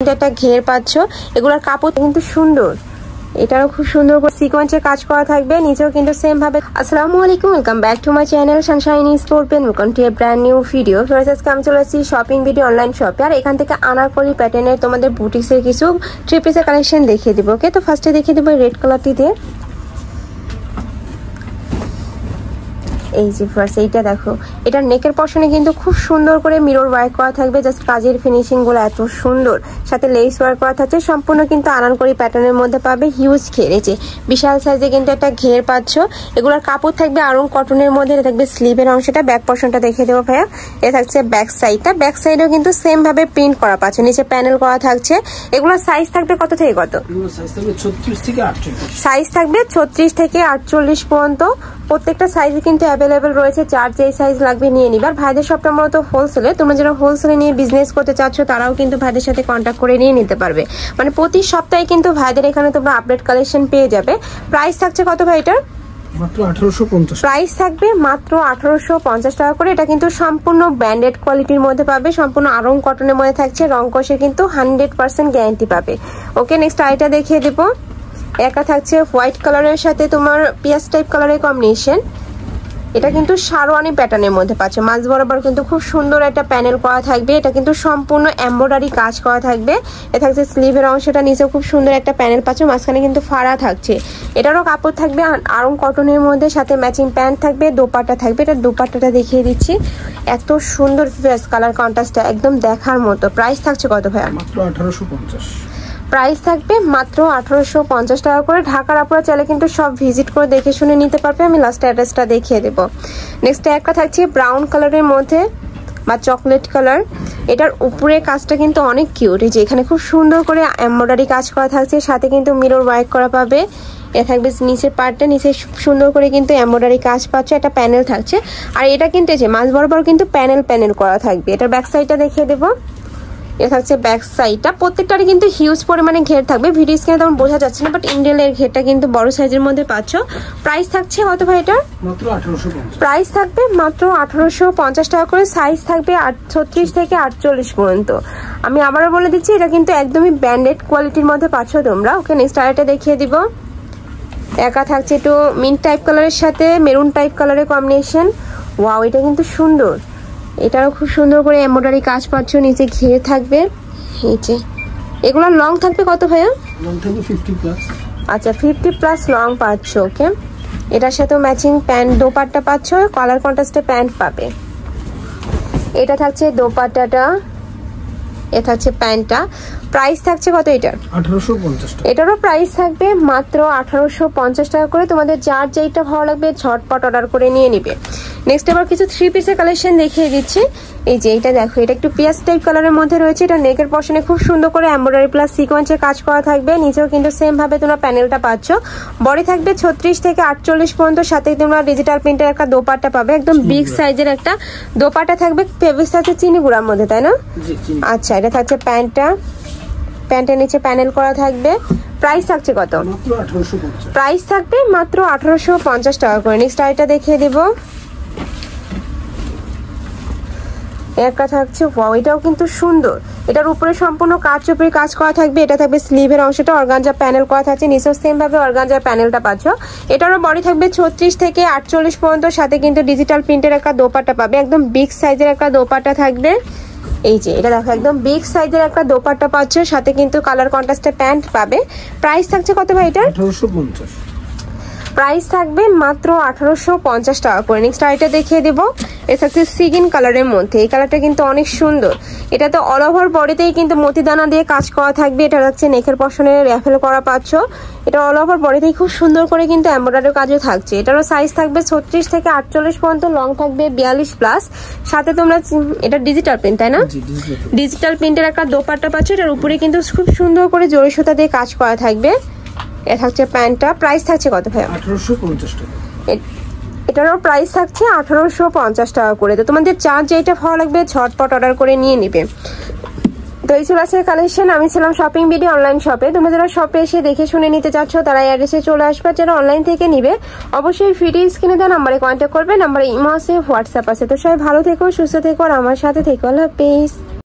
একটা ঘের পাচ্ছ, এগুলোর কাপড় কিন্তু সুন্দর, এটাও খুব সুন্দর করে সিকোয়েন্সের কাজ করা থাকবে, নিচেও কিন্তু সেম ভাবে। আসসালামু আলাইকুম, welcome back to my channel Sunshine Sportpen, welcome to a brand new video. Friends, আজকে আমি চলে আসছি শপিং ভিডিও অনলাইন শপে, আর এখান থেকে আনারকলি প্যাটার্নের তোমাদের বুটিক্সের কিছু থ্রি পিসের কালেকশন দেখিয়ে দিব। ওকে, তো ফার্স্টে দেখিয়ে দেবো রেড কালারটি দিয়ে। এই যে ফার্স্ট এইটা দেখো, এটার নেকের পশনে কিন্তু খুব সুন্দর করে মিরর ওয়ার্ক করা থাকবে, জাস্ট কাজের ফিনিশিং গুলো এত সুন্দর, সাথে লেস ওয়ার্ক করা থাকছে, সম্পূর্ণ কিন্তু আনারকলি প্যাটার্নের মধ্যে পাবে। হিউজ ঘের, এই যে বিশাল সাইজে কিন্তু একটা ঘের পাচ্ছ। এগুলোর কাপড় থাকবে আরং কটনের মধ্যে, এটা থাকবে স্লিভের অংশটা। ব্যাক পশনটা দেখে দেবো ভাইয়া, এটা থাকছে ব্যাক সাইডটা, ব্যাক সাইডেও কিন্তু সেম ভাবে প্রিন্ট করা পাচ্ছ, নিচে প্যানেল করা থাকছে। এগুলোর সাইজ থাকবে কত থেকে কত? সাইজ থাকবে 36 থেকে 48 পর্যন্ত, প্রত্যেকটা সাইজে কিন্তু অ্যাভেলেবেল রয়েছে, যার যেই সাইজ লাগবে নিয়ে নিবে। আর ভাইদের সবটা মূলত হোলসেলে, তোমরা যারা হোলসেলে নিয়ে বিজনেস করতে চাচ্ছ তারাও কিন্তু ভাইদের সাথে কন্ট্যাক্ট করে নিয়ে নিতে পারবে। মানে প্রতি সপ্তাহে কিন্তু ভাইদের এখানে তোমরা আপডেট কালেকশন পেয়ে যাবে। প্রাইস থাকছে কত ভাই এটার? মাত্র 1850। প্রাইস থাকবে মাত্র 1850 টাকা করে। এটা কিন্তু সম্পূর্ণ ব্র্যান্ডেড কোয়ালিটির মধ্যে পাবে, সম্পূর্ণ আরং কটনের মধ্যে থাকছে, রং কষে কিন্তু 100% গ্যারান্টি পাবে। ওকে, নেক্সট আইটা দেখিয়ে দেবো। একটা থাকছে হোয়াইট কালারের সাথে তোমার পিয়াজ টাইপ কালারের কম্বিনেশন, এটা কিন্তু শারওয়ানি প্যাটার্নের মধ্যে পাচ্ছ, মাঝ বরাবর কিন্তু খুব সুন্দর একটা প্যানেল করা থাকবে, এটা কিন্তু সম্পূর্ণ এমব্রয়ডারি কাজ করা থাকবে। এটা থাকছে স্লিভের অংশটা, নিচে খুব সুন্দর একটা প্যানেল পাচ্ছ, মাঝখানে কিন্তু ফাড়া থাকছে। এটারও কাপড় থাকবে আরং কটনের মধ্যে, সাথে ম্যাচিং প্যান্ট থাকবে, দোপাট্টা থাকবে। এটা দোপাট্টাটা দেখিয়ে দিচ্ছি, এত সুন্দর ফেস কালার কন্ট্রাস্টটা একদম দেখার মতো। প্রাইস থাকছে কত ভাইয়া? মাত্র 1850। প্রাইস থাকবে মাত্র 1850 টাকা করে। ঢাকার আপনারা চাইলে কিন্তু সব ভিজিট করে দেখে শুনে নিতে পারবে, আমি লাস্ট অ্যাড্রেসটা দেখিয়ে দেবো। নেক্সট একটা থাকছে ব্রাউন কালারের মধ্যে বা চকলেট কালার, এটার উপরে কাজটা কিন্তু অনেক কিউট, এই যে এখানে খুব সুন্দর করে এমব্রয়ডারি কাজ করা থাকছে, সাথে কিন্তু মিরর ওয়ার্ক করা পাবে। এ থাকবে নিচের পার্টটা, নিচে সুন্দর করে কিন্তু এমব্রয়ডারি কাজ পাচ্ছে, একটা প্যানেল থাকছে। আর এটা কিন্তু এই যে মাঝ বরাবর কিন্তু প্যানেল করা থাকবে। এটার ব্যাক সাইডটা দেখিয়ে দেবো, এটা থাকছে ব্যাক সাইডটা, প্রত্যেকটারই কিন্তু হিউজ পরিমাণে ঘের থাকবে, ভিডিও স্ক্রিনে তেমন বোঝা যাচ্ছে না, বাট ইন্ডিয়ানের ঘেরটা কিন্তু বড় সাইজের মধ্যে পাচ্ছ। প্রাইস থাকছে কত ভাই এটা? মাত্র 1850। প্রাইস থাকবে মাত্র 1850 টাকা করে। সাইজ থাকবে 36 থেকে 48 পর্যন্ত। আমি আবারও বলে দিচ্ছি, এটা কিন্তু একদমই ব্র্যান্ডেড কোয়ালিটির মধ্যে পাচ্ছ তোমরা। ওকে, নেক্সট আরেকটা দেখিয়ে দিব। একা থাকছে একটু মিন্ট টাইপ কালারের সাথে মেরুন টাইপ কালারের কম্বিনেশন। ওয়াও, এটা কিন্তু সুন্দর, এটারও খুব সুন্দর করে এমব্রয়ডারি কাজ পাচ্ছ, নিচে ঘিরে থাকবে। এই যে এগুলো লং থাকবে কত ভাইয়া? লং থাকবে 50+। আচ্ছা, 50+ লং পাচ্ছ। ওকে, এটার সাথে ম্যাচিং প্যান্ট দোপাট্টা পাচ্ছ, কালার কন্ট্রাস্টে প্যান্ট পাবে। এটা থাকছে দোপাট্টাটা, এটা থাকছে প্যান্টটা। প্রাইস থাকছে কত এটার? 1850 টাকা। এটারও প্রাইস থাকবে মাত্র 1850 টাকা করে। তোমাদের যার যেইটা ভালো লাগবে ঝটপট অর্ডার করে নিয়ে নিবে। নেক্সট এবার কিছু থ্রি পিসের কালেকশন দেখিয়ে দিচ্ছি। এই যে এটা দেখো, এটা একটু পিয়াজ টাইপ কালারের মধ্যে রয়েছে, এটা নেকের পশনে খুব সুন্দর করে এমব্রয়ডারি প্লাস সিকোয়েন্সের কাজ করা থাকবে, নিচেও কিন্তু সেম ভাবে তোমরা প্যানেলটা পাচ্ছ। বডি থাকবে 36 থেকে 48 পর্যন্ত, সাথে তোমরা ডিজিটাল প্রিন্টের একটা দোপাট্টা পাবে, একদম বিগ সাইজের একটা দোপাট্টা থাকবে, ফেব্রিক্স আছে চিনি গুঁড়ার মধ্যে, তাই না? আচ্ছা, এটা থাকছে প্যান্টটা, প্যান্টের নিচে প্যানেল করা থাকবে। প্রাইস থাকছে কত? মাত্র 1850। প্রাইস থাকবে মাত্র 1850 টাকা করে। নেক্সট আইটা দেখিয়ে দিব। একটা থাকছে, ওয়াও, এটাও কিন্তু সুন্দর, এটার উপরে সম্পূর্ণ কাচুপির কাজ করা থাকবে, এটা থাকবে স্লিভের অংশটা অর্গানজা প্যানেল করা থাকছে, নিচেও সেম ভাবে অর্গানজার প্যানেলটা পাচ্ছ। এটারও বডি থাকবে 36 থেকে 48 পর্যন্ত, সাথে কিন্তু ডিজিটাল প্রিন্টের একটা দোপাট্টা পাবে, একদম বিগ সাইজের একটা দোপাট্টা থাকবে। এই যে এটা দেখো, একদম বিগ সাইজের একটা দোপাট্টা পাচ্ছ, সাথে কিন্তু কালার কন্ট্রাস্টে প্যান্ট পাবে। প্রাইস থাকছে কত ভাই এটা? 1850। প্রাইস থাকবে মাত্র 1850 টাকা করে। নেক্সট আইটা দেখিয়ে দেবো, এটা থাকছে সিগিন কালারের মধ্যে, এই কালারটা কিন্তু অনেক সুন্দর, এটা তো অল ওভার বডিতেই কিন্তু মতিদানা দিয়ে কাজ করা থাকবে। এটা থাকছে নেকের পশনে র্যাফেল করা পাচ্ছ, এটা অল ওভার বডিতেই খুব সুন্দর করে কিন্তু এমব্রয়ডারি কাজও থাকছে। এটারও সাইজ থাকবে 36 থেকে 48 পর্যন্ত, লং থাকবে 42+, সাথে তোমরা এটা ডিজিটাল প্রিন্ট, তাই না? ডিজিটাল প্রিন্টের একটা দোপাট্টা পাচ্ছ, এটার উপরে কিন্তু খুব সুন্দর করে জরি সুতা দিয়ে কাজ করা থাকবে। এটা থাকছে প্যান্টটা। প্রাইস থাকছে কত ভাই? 1850 টাকা। এটারও প্রাইস থাকছে 1850 টাকা করে। তো তোমাদের চার্জ যেটা ভালো লাগবে ঝটপট অর্ডার করে নিয়ে নিবে। তো এই ছিল আজকের কালেকশন। আমি ছিলাম শপিং ভিডিও অনলাইন শপে। তোমরা যারা শপে এসে দেখে শুনে নিতে চাচ্ছ তারা এই অ্যাড্রেসে চলে আসবে, যারা অনলাইন থেকে নিবে অবশ্যই ভিডিও স্ক্রিনে দেওয়া নাম্বারে কন্ট্যাক্ট করবে, নাম্বারে ইমো আছে, হোয়াটসঅ্যাপ আছে। তো সবাই ভালো থেকো, সুস্থ থেকো, আর আমার সাথে থেকো। আল্লাহ হাফেজ।